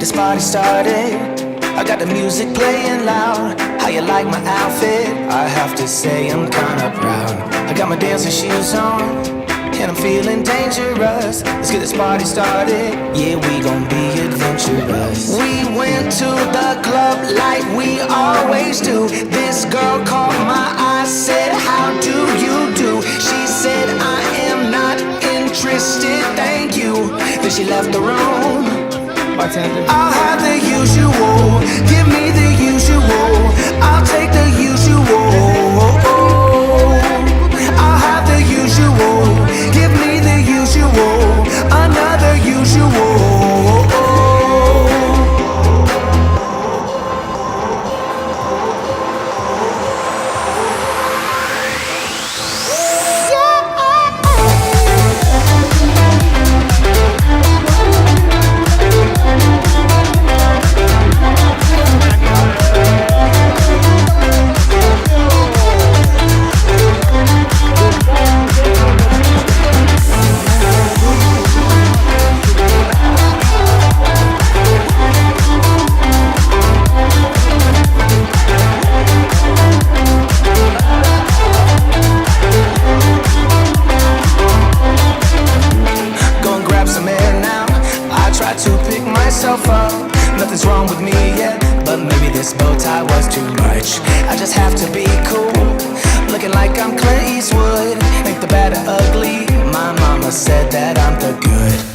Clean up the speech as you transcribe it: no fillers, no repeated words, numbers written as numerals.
this party started. I got the music playing loud. How you like my outfit? I have to say I'm kinda proud. I got my dancing shoes on, and I'm feeling dangerous. Let's get this party started. Yeah, we gon' be adventurous. We went to the club like we always do. This girl caught my eye, said, how do you do? She said, I am not interested, thank you. Then she left the room. Bartender. I'll have the usual. Give me the usual. I'll take the usual. I'll have the usual. Give me the usual. Another usual. To pick myself up, nothing's wrong with me yet, but maybe this bow tie was too much. I just have to be cool, looking like I'm Clint Eastwood. Make the bad or ugly. My mama said that I'm the good.